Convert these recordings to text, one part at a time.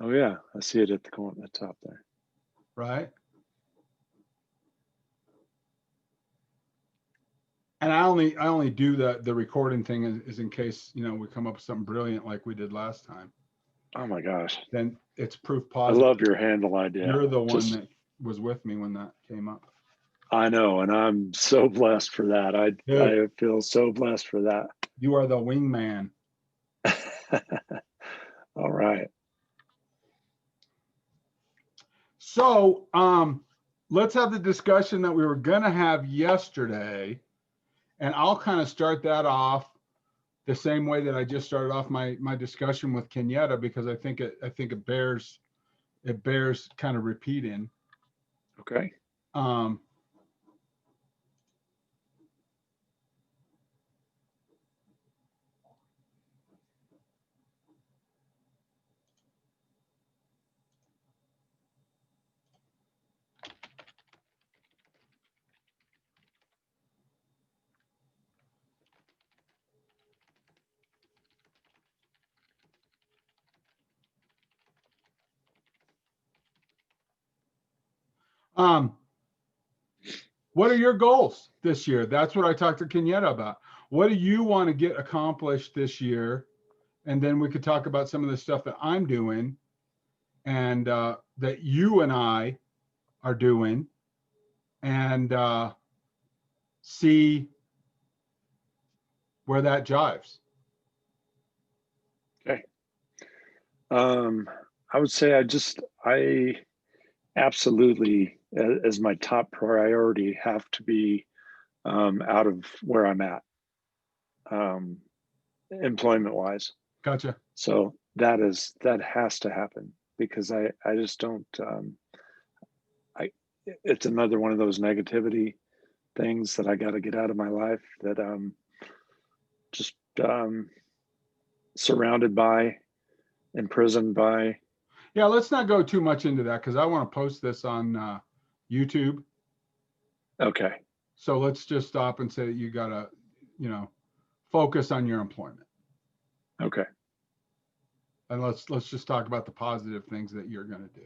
Oh yeah, I see it at the corner, at the top there. right? And I only do the recording thing is in case, we come up with something brilliant like we did last time. Oh my gosh, Then it's proof I positive. love your handle idea. You're the one Just, that was with me when that came up. I know, and I'm so blessed for that. I Dude, feel so blessed for that. you are the wingman. All right. So, let's have the discussion that we were gonna have yesterday, and I'll kind of start that off the same way that I just started off my discussion with Kenyatta, because I think it bears kind of repeating. Okay. Um, um, what are your goals this year? That's what I talked to Kenyatta about. What do you want to get accomplished this year? And then we could talk about some of the stuff that I'm doing and that you and I are doing, and see where that jives. Okay. I would say I absolutely, as my top priority, have to be out of where I'm at, employment wise. Gotcha. So that has to happen, because I just don't, I, it's another one of those negativity things that I got to get out of my life, that just surrounded by, imprisoned by. Yeah, let's not go too much into that because I want to post this on YouTube. Okay. So let's just stop and say that you gotta, focus on your employment. Okay. And let's just talk about the positive things that you're gonna do.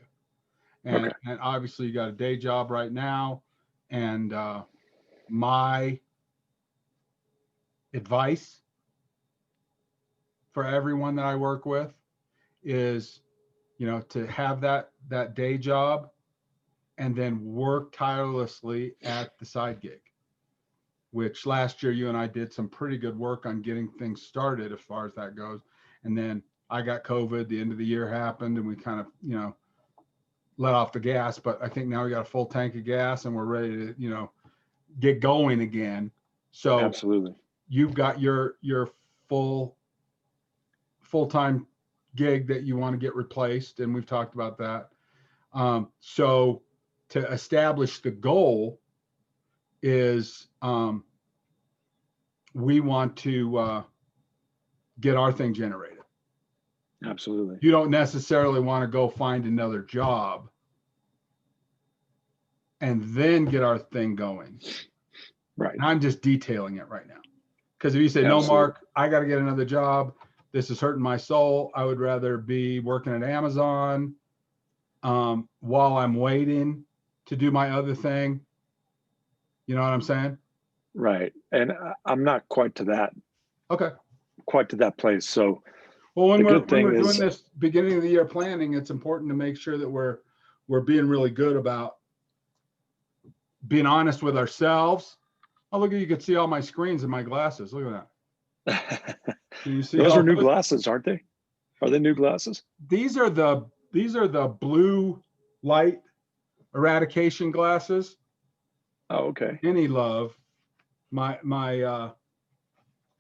Okay. And obviously you got a day job right now. And my advice for everyone that I work with is, to have that day job and then work tirelessly at the side gig, which last year you and I did some pretty good work on getting things started as far as that goes. And then I got COVID, the end of the year happened, and we kind of, let off the gas. But I think now we got a full tank of gas and we're ready to, get going again. So Absolutely. you've got your full-time gig that you want to get replaced, and we've talked about that. So to establish the goal is, we want to get our thing generated. Absolutely. You don't necessarily want to go find another job and then get our thing going. Right. And I'm just detailing it right now. Because if you say, Absolutely. no, Mark, I got to get another job, this is hurting my soul, I would rather be working at Amazon while I'm waiting to do my other thing. You know what I'm saying? Right. And I'm not quite to that place. So Well, when the we're good thing doing is, this beginning of the year planning, it's important to make sure that we're being really good about being honest with ourselves. Oh, look, you can see all my screens and my glasses. Look at that. Can you see those all are new those? glasses, aren't they? Are they new glasses? These are the blue light eradication glasses. Oh, okay. Any love. My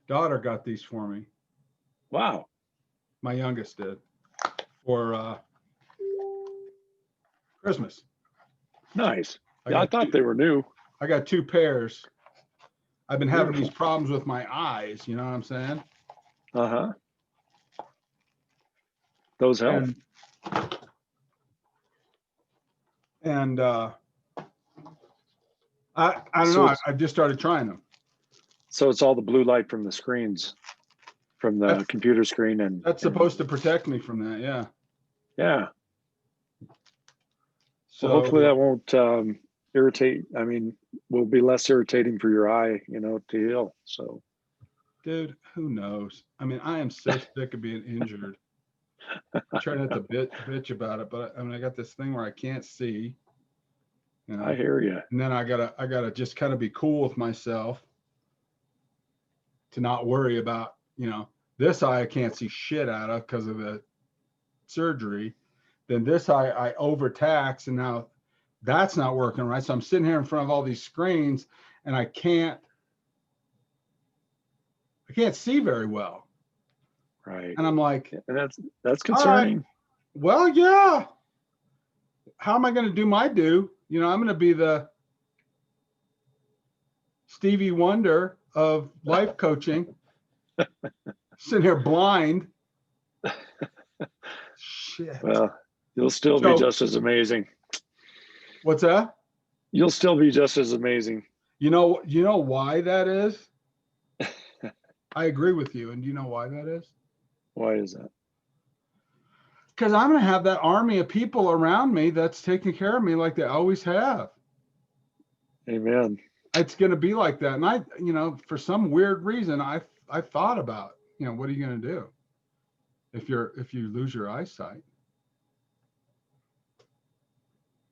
daughter got these for me. Wow. My youngest did for Christmas. Nice. Yeah, I thought they were new. I got 2 pairs. I've been having Beautiful. these problems with my eyes. You know what I'm saying? Uh-huh. Those help. And I don't know. I just started trying them. So it's all the blue light from the screens, from the computer screen, and That's supposed to protect me from that. Yeah. Yeah. Well, So, hopefully that won't irritate. I mean, will be less irritating for your eye, to heal. So, dude, who knows? I mean, I am so sick of being injured. I try not to bitch about it, but I mean, I got this thing where I can't see, you I know, hear you. and then I gotta just kind of be cool with myself to not worry about, this eye I can't see shit out of because of the surgery. Then this eye I overtax, and now that's not working right. So I'm sitting here in front of all these screens, and I can't see very well. Right. And I'm like, And that's all right, concerning. well, yeah. How am I going to do my due? I'm going to be the Stevie Wonder of life coaching, sitting here blind. Shit. Well, you'll still be So just as amazing. what's that? You'll still be just as amazing. You know why that is? I agree with you. And do you know why that is? Why is that? Because I'm going to have that army of people around me that's taking care of me like they always have. Amen. It's going to be like that. And for some weird reason, I thought about, what are you going to do if you lose your eyesight?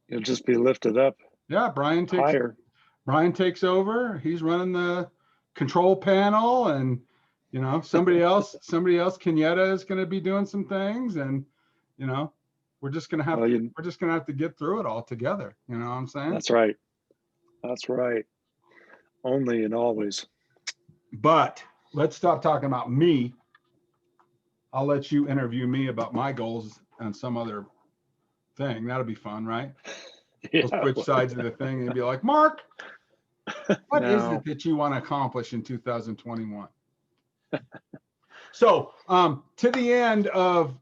You'll just be lifted up Yeah, higher. Brian takes over. He's running the control panel, and somebody else, Kenyatta is going to be doing some things, and you know, we're just going to have Well, to we're just going to have to get through it all together. You know what I'm saying? that's right. That's right. Only and always. But let's stop talking about me. I'll let you interview me about my goals and some other thing. That'll be fun, right? We'll Yeah. switch sides of the thing and be like, Mark, what is it Now, that you want to accomplish in 2021? So, to the end of,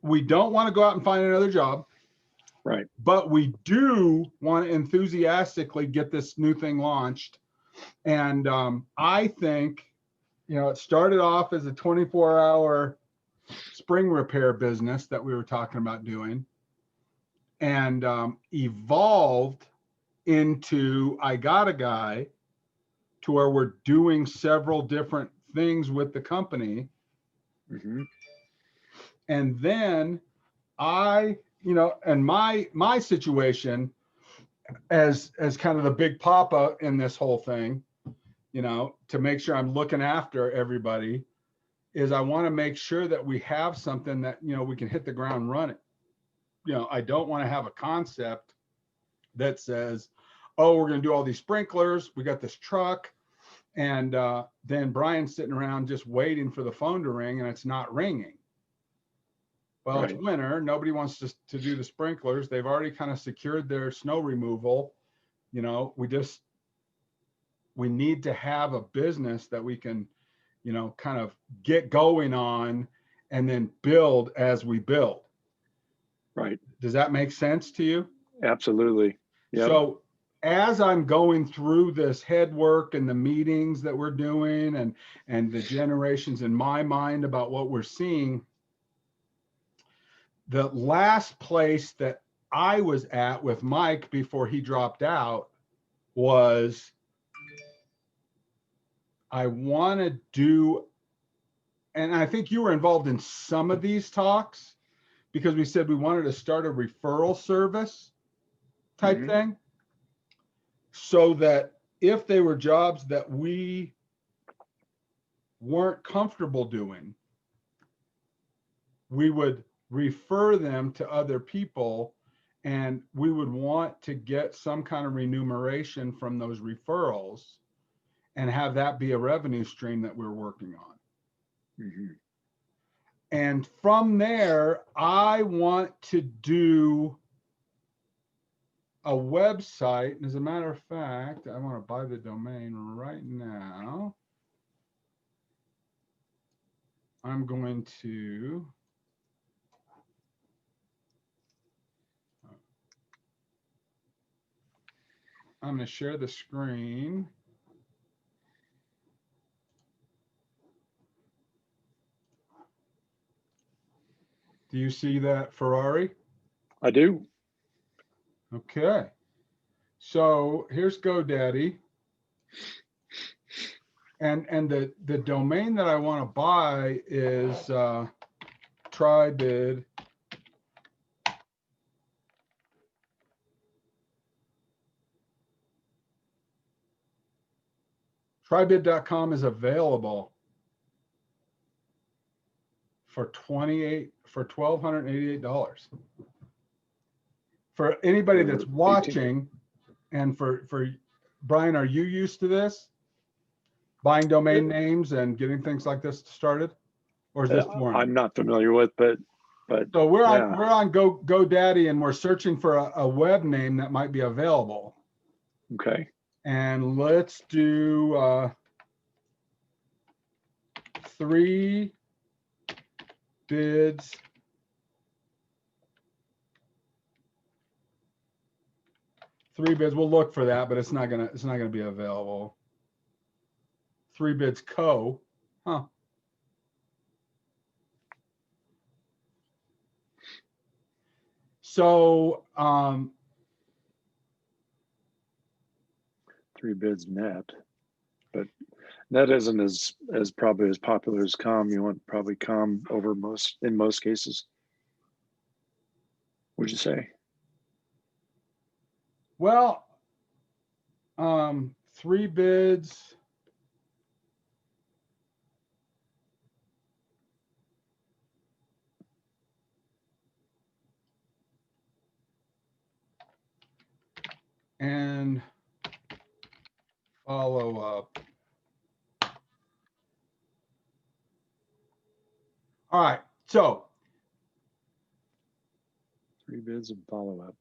we don't want to go out and find another job, right. but we do want to enthusiastically get this new thing launched. And I think, it started off as a 24-hour spring repair business that we were talking about doing, and evolved into I got a guy, to where we're doing several different things with the company. Mm-hmm. And then and my situation as kind of the big papa in this whole thing, to make sure I'm looking after everybody, is I want to make sure that we have something that, we can hit the ground running. I don't want to have a concept that says, oh, we're going to do all these sprinklers. We got this truck. And then Brian's sitting around just waiting for the phone to ring, and it's not ringing. Well, Right. it's winter. Nobody wants to do the sprinklers. They've already kind of secured their snow removal. We need to have a business that we can, kind of get going on and then build as we build. Right. Does that make sense to you? Absolutely. Yep. So as I'm going through this head work and the meetings that we're doing, and the generations in my mind about what we're seeing, the last place that I was at with Mike before he dropped out was, I want to do, and I think you were involved in some of these talks, because we said we wanted to start a referral service type Mm-hmm. thing, so that if they were jobs that we weren't comfortable doing, we would refer them to other people, and we would want to get some kind of remuneration from those referrals and have that be a revenue stream that we're working on. Mm-hmm. And from there, I want to do a website. As a matter of fact, I want to buy the domain right now. I'm going to share the screen. Do you see that Ferrari? I do. Okay. So here's GoDaddy. And the domain that I want to buy is Tribid. Tribid.com is available for $1,288. For anybody that's For 18. watching, and for Brian, are you used to this? Buying domain names and getting things like this started? Or is this foreign? I'm not familiar with, but So we're yeah. on GoDaddy, and we're searching for a web name that might be available. Okay. And let's do 3 bids. We'll look for that, but it's not gonna be available. 3 bids co. Huh. So 3 bids net, but net isn't as probably as popular as com. You want probably com over in most cases. Would you say? well, 3 bids. And follow up. All right. So 3 bids and follow up.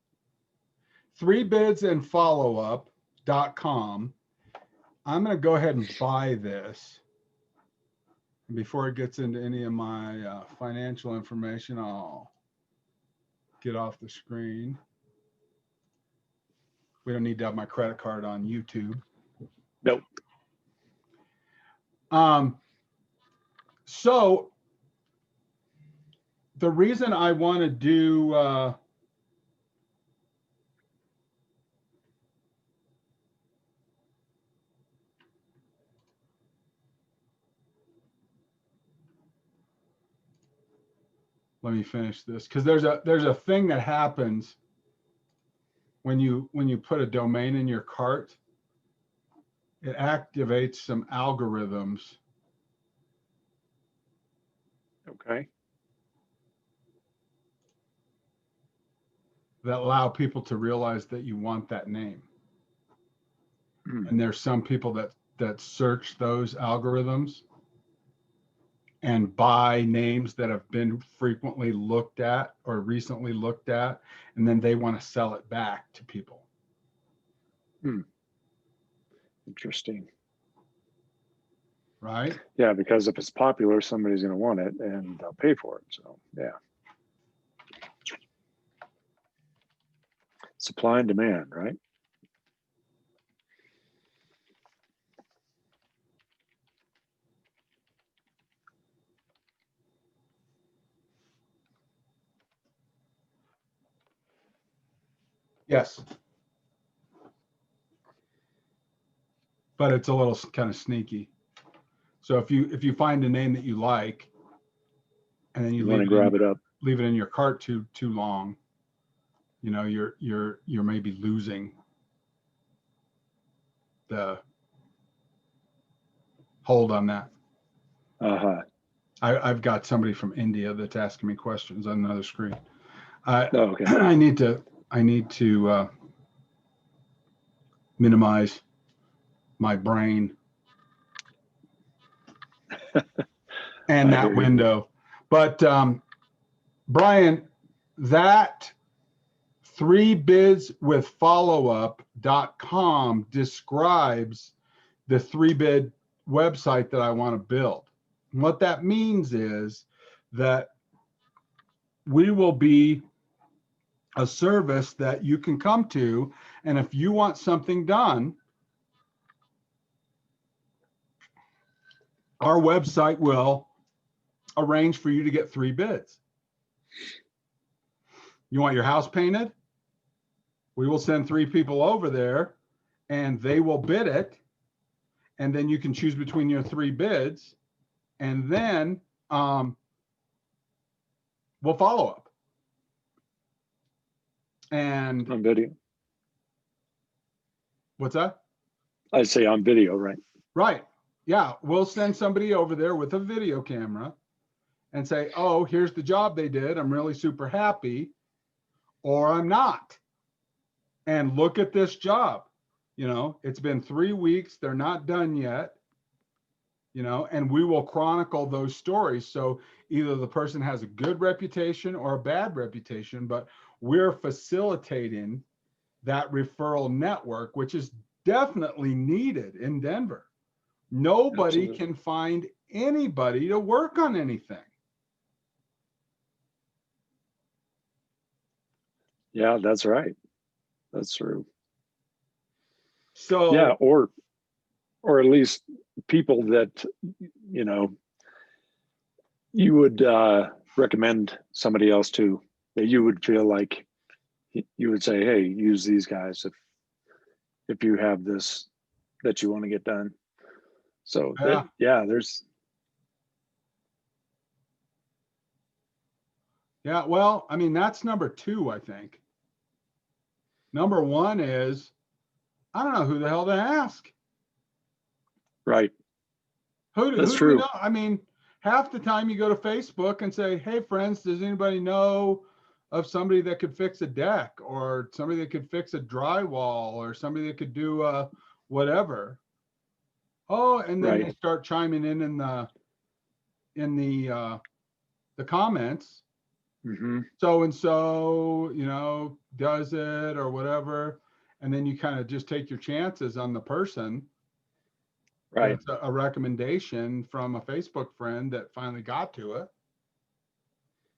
3 bids and follow up.com. I'm going to go ahead and buy this. And before it gets into any of my financial information, I'll get off the screen. We don't need to have my credit card on YouTube. Nope. So the reason I want to do let me finish this, because there's a thing that happens when you put a domain in your cart. It activates some algorithms. Okay. That allow people to realize that you want that name. And there's some people that search those algorithms and buy names that have been frequently looked at or recently looked at, and then they want to sell it back to people. Interesting. Right? Yeah, because if it's popular, somebody's going to want it and they'll pay for it. So yeah. Supply and demand, right? Yes. But it's a little kind of sneaky. So if you find a name that you like, and then you want to grab it up, leave it in your cart too long, you know, you're maybe losing the hold on that. I've got somebody from India that's asking me questions on another screen. Okay. I need to minimize my brain and that window. But Brian, that 3bidswithfollowup.com describes the 3bid website that I want to build. And what that means is that we will be a service that you can come to, and if you want something done, our website will arrange for you to get 3 bids. You want your house painted? We will send 3 people over there and they will bid it. And then you can choose between your 3 bids. And then we'll follow up. And On video. what's that? I say on video, right? Right. Yeah. We'll send somebody over there with a video camera and say, oh, here's the job they did. I'm really super happy, or I'm not. And look at this job. You know, it's been 3 weeks. They're not done yet. You know, and we will chronicle those stories. So either the person has a good reputation or a bad reputation, but we're facilitating that referral network, which is definitely needed in Denver. Nobody Absolutely. can find anybody to work on anything. Yeah, that's right. That's true. So Yeah, or at least people that, you know, you would recommend somebody else to, that you would feel like you would say, hey, use these guys if you have this that you want to get done. So that, yeah, there's yeah. Well, I mean, that's number 2, I think. Number 1 is, I don't know who the hell to ask. right. Who That's do we true. know? I mean, half the time you go to Facebook and say, hey, friends, does anybody know of somebody that could fix a deck, or somebody that could fix a drywall, or somebody that could do whatever? Oh, and then Right. they start chiming in the comments. Mm-hmm. So and so, you know, does it or whatever, and then you kind of just take your chances on the person. Right. That's a recommendation from a Facebook friend that finally got to it,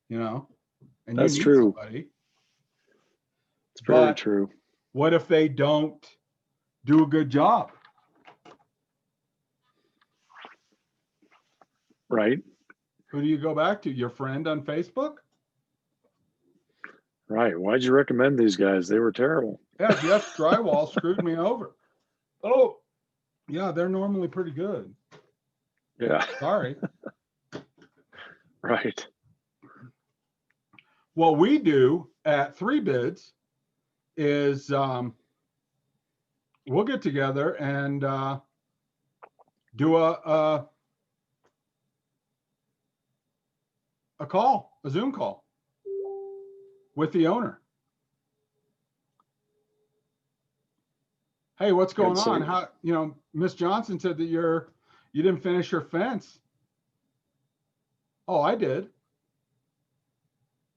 you know, and you That's need true. somebody. It's very But true. what if they don't do a good job? Right. Who do you go back to? Your friend on Facebook? Right. Why'd you recommend these guys? They were terrible. Yeah, Jeff's drywall screwed me over. Oh, yeah, they're normally pretty good. Yeah. Sorry. Right. What we do at 3 Bids is we'll get together and do a call, a Zoom call with the owner. Hey, what's going on? How, you know, Miss Johnson said that you didn't finish your fence. Oh, I did.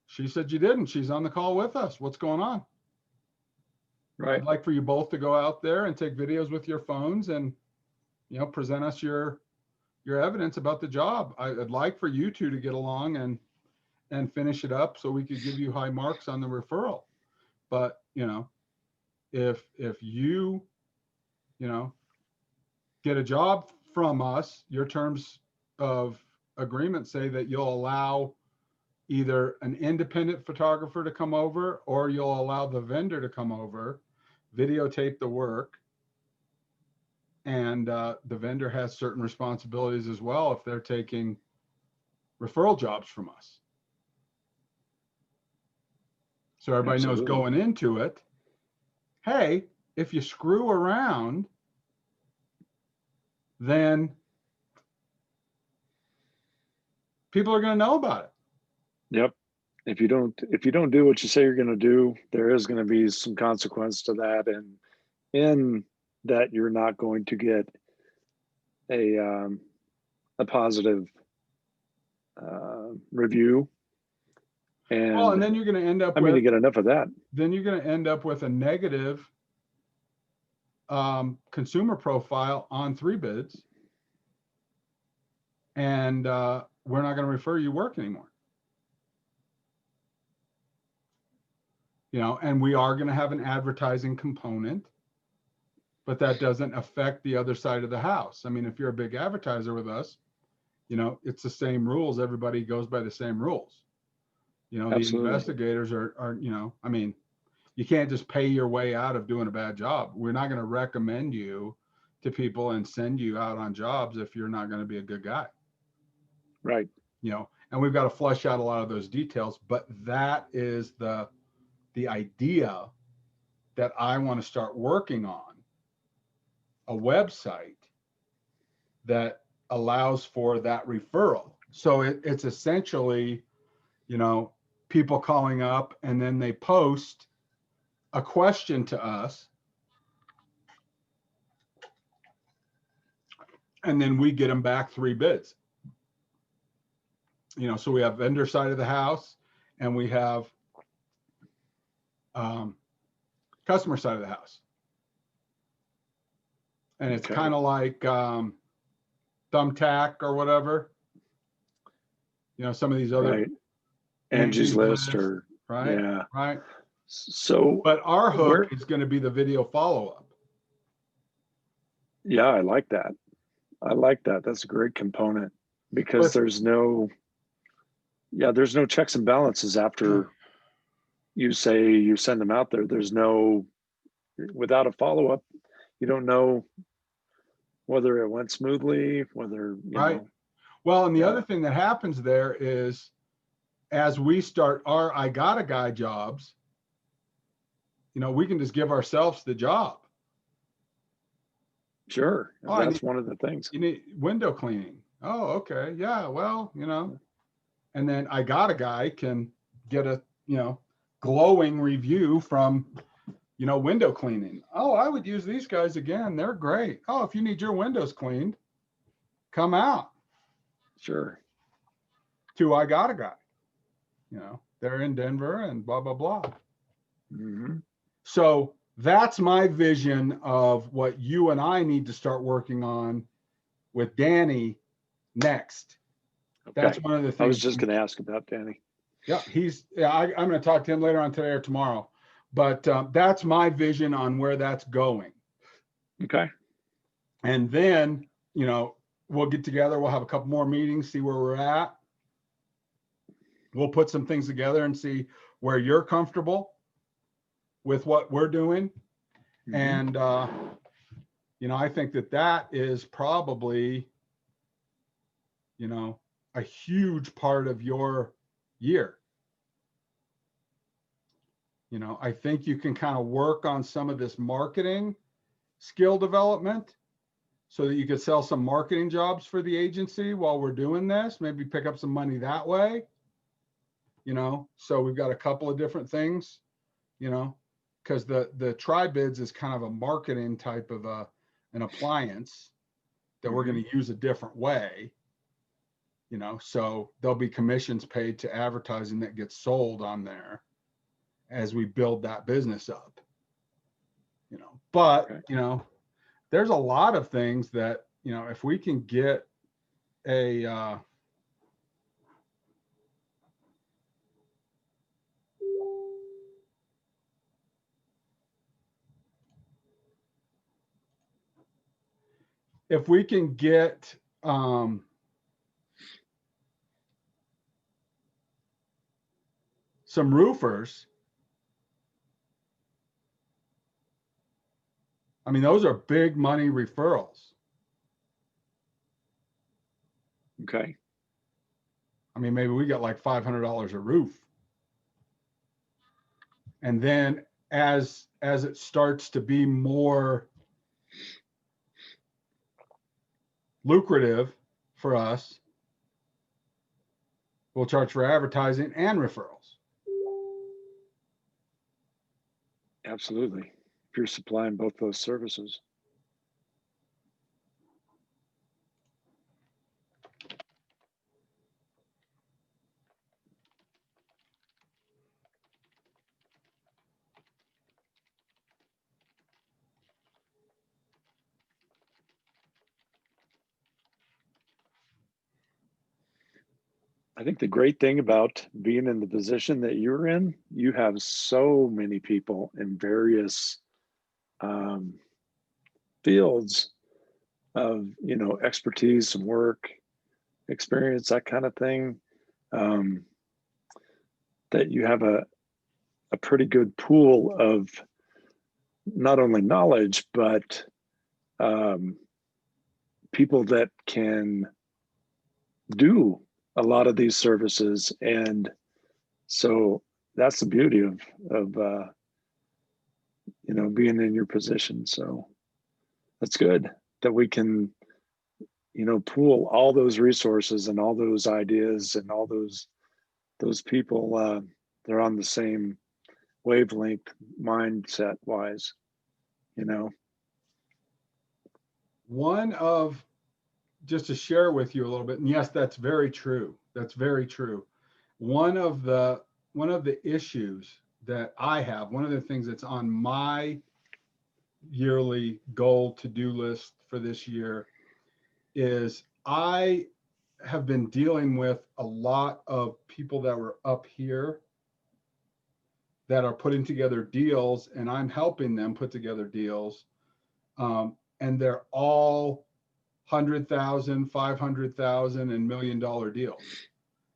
She said you didn't. She's on the call with us. What's going on? Right. I'd like for you both to go out there and take videos with your phones and, you know, present us your evidence about the job. I'd like for you two to get along and finish it up so we could give you high marks on the referral. But, you know, if you, you know, get a job from us, your terms of agreement say that you'll allow either an independent photographer to come over, or you'll allow the vendor to come over, videotape the work, and the vendor has certain responsibilities as well if they're taking referral jobs from us. So everybody knows Absolutely. going into it, hey, if you screw around, then people are going to know about it. Yep. If you don't do what you say you're going to do, there is going to be some consequence to that, and in that you're not going to get a positive review. And Well, and then you're going to end up I'm going to with, get enough of that. then you're going to end up with a negative consumer profile on 3 Bids, and we're not going to refer you work anymore. You know, and we are going to have an advertising component, but that doesn't affect the other side of the house. I mean, if you're a big advertiser with us, you know, it's the same rules. Everybody goes by the same rules. The Absolutely. investigators are, I mean, you can't just pay your way out of doing a bad job. We're not going to recommend you to people and send you out on jobs if you're not going to be a good guy. Right. And we've got to flesh out a lot of those details, but that is the idea that I want to start working on, a website that allows for that referral. So it's essentially, people calling up and then they post a question to us, and then we get them back 3 bids. So we have vendor side of the house and we have customer side of the house. And it's Okay. kind of like Thumbtack or whatever. Some of these other Right. Angie's List or, right? yeah. Right. So But our hook where, is going to be the video follow-up. yeah, I like that. I like that. That's a great component because But there's no checks and balances after you say you send them out there. There's no, without a follow-up, you don't know whether it went smoothly, whether, right. Well, and the yeah, other thing that happens there is as we start our I got a guy jobs, we can just give ourselves the job. sure. Oh, That's one of the things. you need window cleaning. Oh, okay. Yeah. Well, and then I got a guy can get a, glowing review from, window cleaning. Oh, I would use these guys again. They're great. Oh, if you need your windows cleaned, come out Sure. to I got a guy. They're in Denver and blah, blah, blah. Mm-hmm. So that's my vision of what you and I need to start working on with Danny next. Okay. That's one of the things. I was just going to ask about Danny. Yeah, I'm going to talk to him later on today or tomorrow. But that's my vision on where that's going. Okay. And then, we'll get together. We'll have a couple more meetings, see where we're at. We'll put some things together and see where you're comfortable with what we're doing. Mm-hmm. And, I think that is probably, a huge part of your year. I think you can kind of work on some of this marketing skill development so that you could sell some marketing jobs for the agency while we're doing this, maybe pick up some money that way. So we've got a couple of different things, because the tri-bids is kind of a marketing type of an appliance that mm-hmm. we're going to use a different way. So there'll be commissions paid to advertising that gets sold on there as we build that business up. But okay. There's a lot of things that, if we can get a if we can get some roofers, I mean, those are big money referrals. Okay. I mean, maybe we got like $500 a roof. And then as it starts to be more lucrative for us, we'll charge for advertising and referrals. Absolutely. If you're supplying both those services. I think the great thing about being in the position that you're in, you have so many people in various fields of, expertise and work experience, that kind of thing. that you have a pretty good pool of not only knowledge, but um, people that can do a lot of these services. And so that's the beauty of being in your position. So that's good that we can, pool all those resources and all those ideas and all those people. They're on the same wavelength mindset wise, you know. One of, just to share with you a little bit, and yes, that's very true. That's very true. One of the issues that I have, one of the things that's on my yearly goal to-do list for this year is I have been dealing with a lot of people that were up here that are putting together deals, and I'm helping them put together deals. And they're all 100,000, 500,000, and $1 million deals.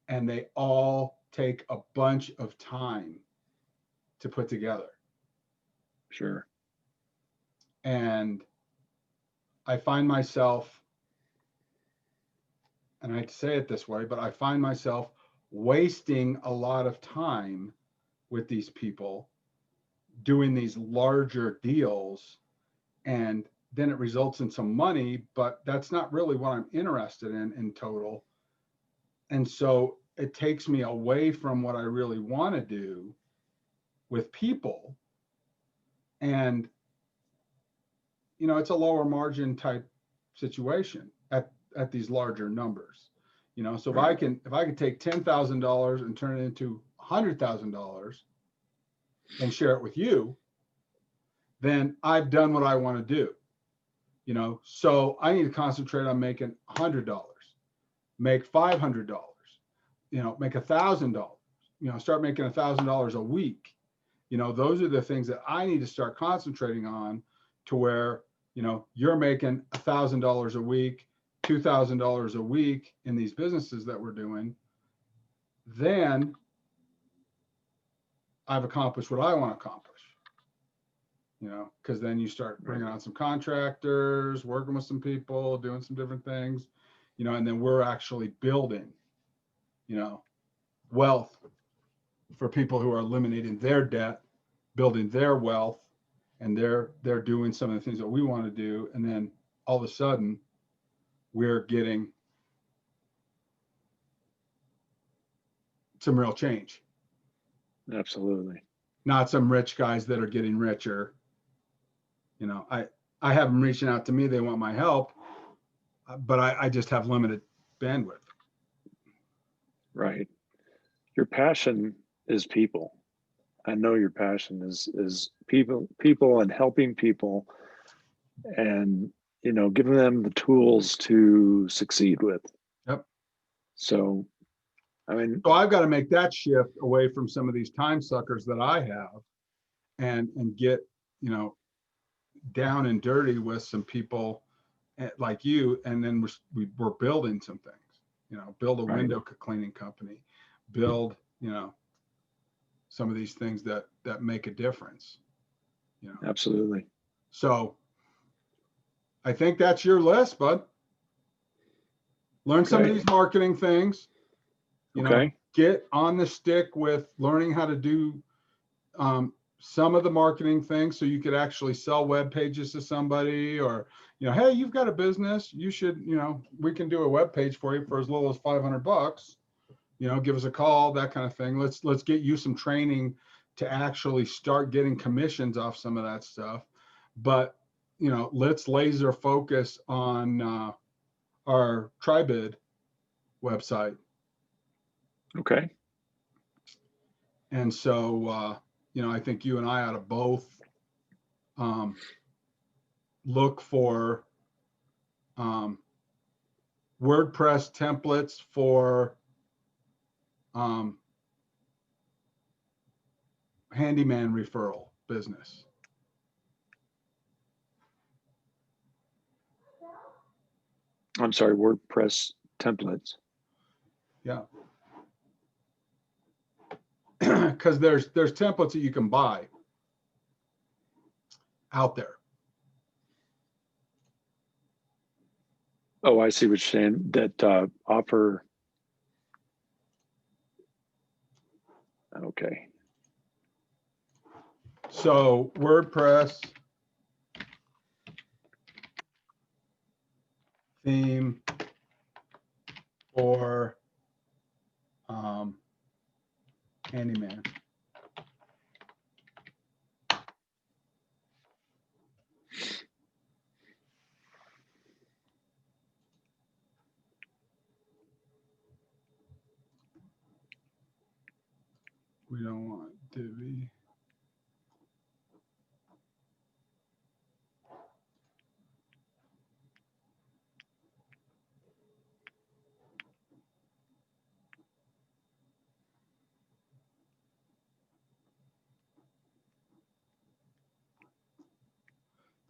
And they all take a bunch of time to put together. Sure. And I find myself, and I hate to say it this way, but I find myself wasting a lot of time with these people doing these larger deals, and then it results in some money, but that's not really what I'm interested in total. And so it takes me away from what I really want to do with people. And it's a lower margin type situation at these larger numbers. So if I can take $10,000 and turn it into $100,000 and share it with you, then I've done what I want to do. So I need to concentrate on making $100, make $500, make $1,000, start making $1,000 a week. Those are the things that I need to start concentrating on, to where, you're making $1,000 a week, $2,000 a week in these businesses that we're doing. Then I've accomplished what I want to accomplish. Because then you start bringing on some contractors, working with some people, doing some different things, and then we're actually building, wealth for people who are eliminating their debt, building their wealth, and they're doing some of the things that we want to do. And then all of a sudden we're getting some real change. Absolutely. Not some rich guys that are getting richer. I have them reaching out to me. They want my help, but I just have limited bandwidth. Right. Your passion is people. I know your passion is people and helping people, and giving them the tools to succeed with. Yep. So so I've got to make that shift away from some of these time suckers that I have, and get down and dirty with some people like you, and then we're building some things. Build a window cleaning company, build some of these things that make a difference. Absolutely. So I think that's your list, bud. Learn some of these marketing things. Get on the stick with learning how to do some of the marketing things, so you could actually sell web pages to somebody, or hey, you've got a business, you should, we can do a web page for you for as little as $500. Give us a call, that kind of thing. Let's get you some training to actually start getting commissions off some of that stuff. But let's laser focus on our Tribid website. Okay. And so I think you and I ought to both look for WordPress templates for handyman referral business. I'm sorry, WordPress templates. Yeah. because there's templates that you can buy out there. Oh, I see what you're saying. That offer. Okay. So WordPress theme for handyman. We don't want Divi.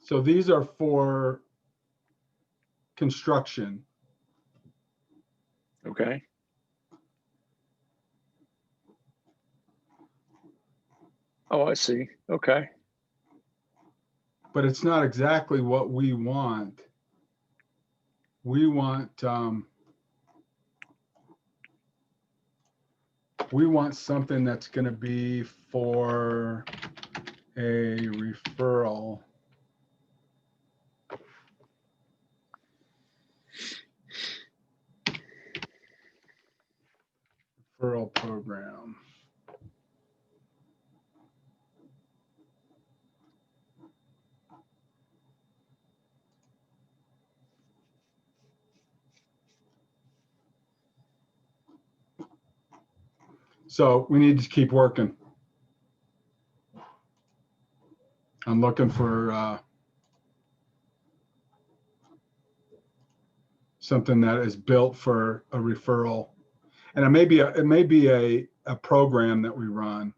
So these are for construction. Okay. Oh, I see. Okay. But it's not exactly what we want. We want something that's going to be for a referral. Referral program. So we need to keep working. I'm looking for something that is built for a referral, and it may be a program that we run.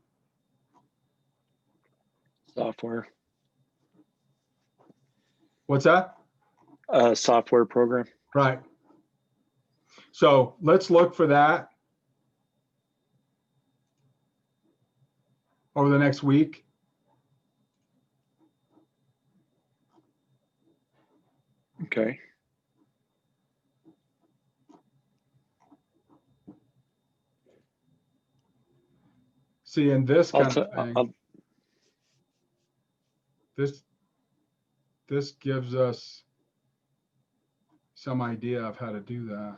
Software. What's that? Software program. Right. So let's look for that over the next week. Okay. See, in this kind of thing, this gives us some idea of how to do that.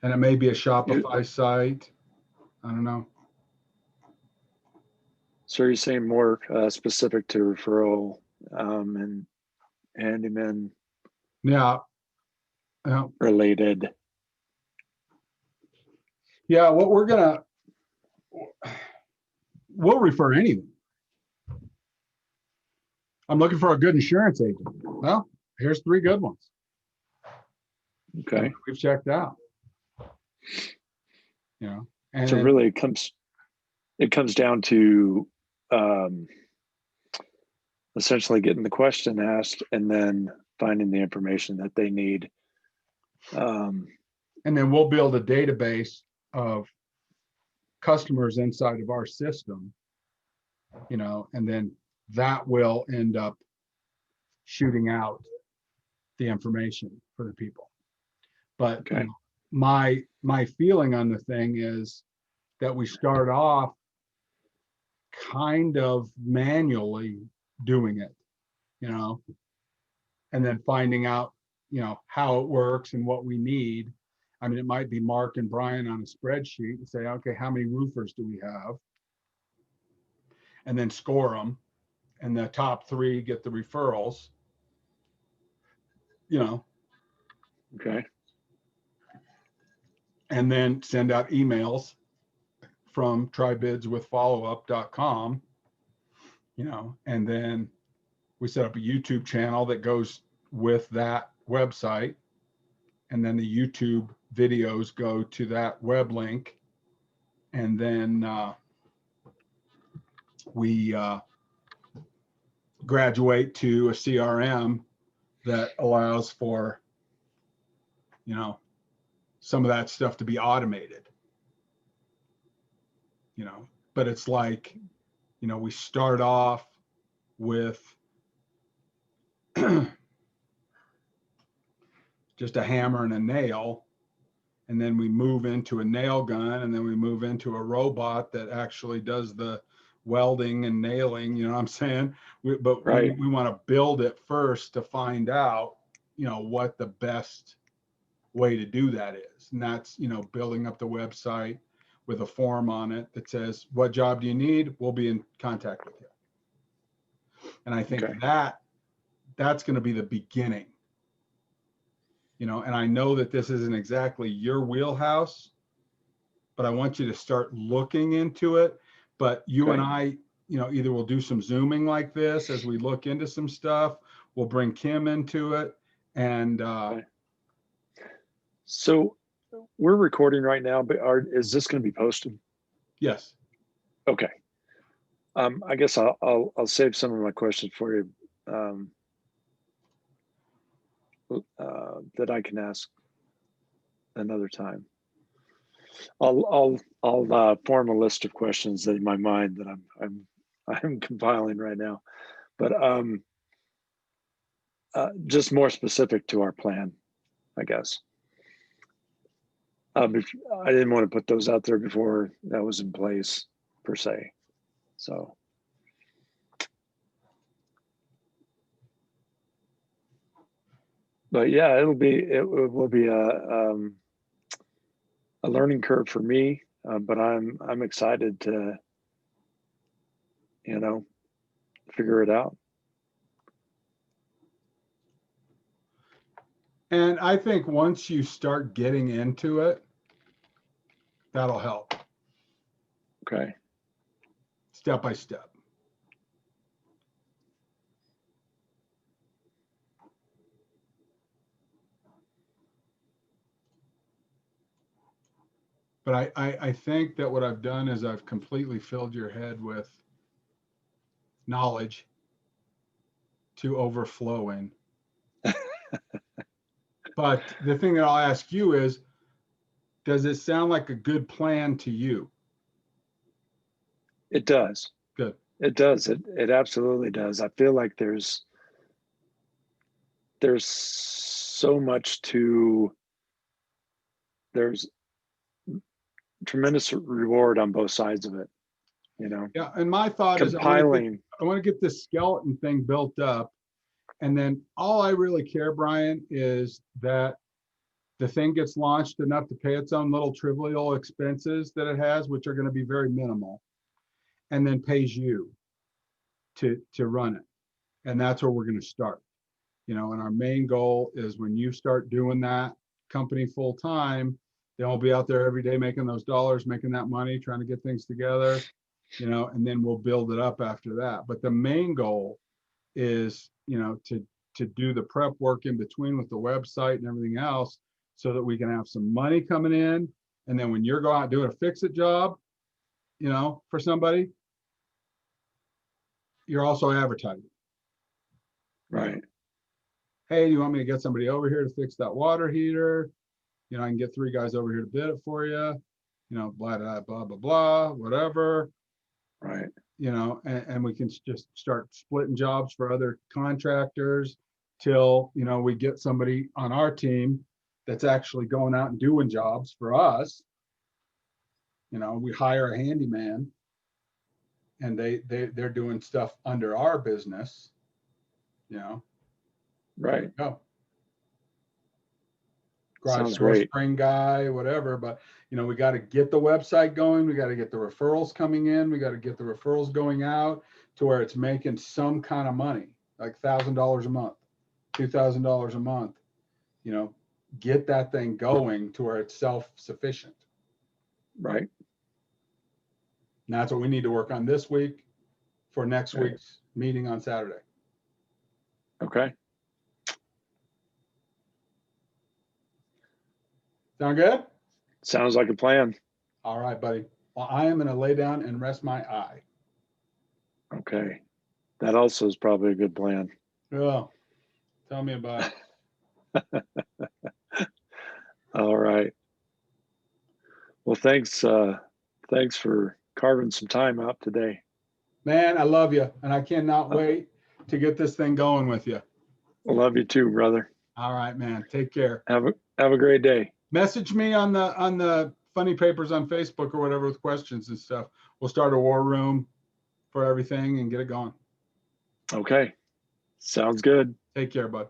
And it may be a Shopify site. I don't know. So you're saying more specific to referral and handyman Yeah. related. Yeah, we'll refer anything. I'm looking for a good insurance agent. Well, here's 3 good ones. Okay. We've checked out. And so really it comes down to essentially getting the question asked and then finding the information that they need. And then we'll build a database of customers inside of our system, and then that will end up shooting out the information for the people. But okay. My feeling on the thing is that we start off kind of manually doing it, and then finding out, how it works and what we need. I mean, it might be Mark and Brian on a spreadsheet and say, okay, how many roofers do we have? And then score them. And the top 3 get the referrals, Okay. And then send out emails from trybidswithfollowup.com, and then we set up a YouTube channel that goes with that website. And then the YouTube videos go to that web link. And then we graduate to a CRM that allows for, some of that stuff to be automated. But it's like, we start off with just a hammer and a nail, and then we move into a nail gun, and then we move into a robot that actually does the welding and nailing, you know what I'm saying? But Right. we want to build it first to find out, what the best way to do that is. And that's, building up the website with a form on it that says, what job do you need? We'll be in contact with you. And I think Okay. that's going to be the beginning, and I know that this isn't exactly your wheelhouse, but I want you to start looking into it. But you and Okay. I, either we'll do some Zooming like this as we look into some stuff. We'll bring Kim into it. And Okay. So we're recording right now, but is this going to be posted? yes. Okay. I guess I'll save some of my questions for you that I can ask another time. I'll form a list of questions in my mind that I'm compiling right now, but just more specific to our plan, I guess. I didn't want to put those out there before that was in place per se. So, but yeah, it will be a learning curve for me, but I'm excited to, figure it out. And I think once you start getting into it, that'll help Okay. step by step. But I think that what I've done is I've completely filled your head with knowledge to overflowing. But the thing that I'll ask you is, does it sound like a good plan to you? It does. Good. It does. It absolutely does. I feel like there's so much there's tremendous reward on both sides of it, Yeah. And my thought is compiling. I want to get this skeleton thing built up. And then all I really care, Brian, is that the thing gets launched enough to pay its own little trivial expenses that it has, which are going to be very minimal, and then pays you to run it. And that's where we're going to start. And our main goal is when you start doing that company full time, they'll be out there every day making those dollars, making that money, trying to get things together, and then we'll build it up after that. But the main goal is, to do the prep work in between with the website and everything else so that we can have some money coming in. And then when you're going out doing a fix-it job, for somebody, you're also advertising. Right. Hey, you want me to get somebody over here to fix that water heater? I can get 3 guys over here to bid it for you, blah, blah, blah, blah, blah, whatever, Right. and we can just start splitting jobs for other contractors till, we get somebody on our team that's actually going out and doing jobs for us. We hire a handyman and they're doing stuff under our business, Right. go. Garage Sounds door great. spring guy, whatever. But we got to get the website going. We got to get the referrals coming in. We got to get the referrals going out to where it's making some kind of money, like $1,000 a month, $2,000 a month. Get that thing going to where it's self-sufficient. Right. And that's what we need to work on this week for next Right. week's meeting on Saturday. Okay. Sound good? Sounds like a plan. All right, buddy. Well, I am going to lay down and rest my eye. Okay. That also is probably a good plan. Oh, tell me about it. All right. Well, thanks for carving some time out today. Man, I love you, and I cannot wait to get this thing going with you. Love you too, brother. All right, man. Take care. Have a great day. Message me on the funny papers on Facebook or whatever with questions and stuff. We'll start a war room for everything and get it going. Okay. Sounds good. Take care, bud.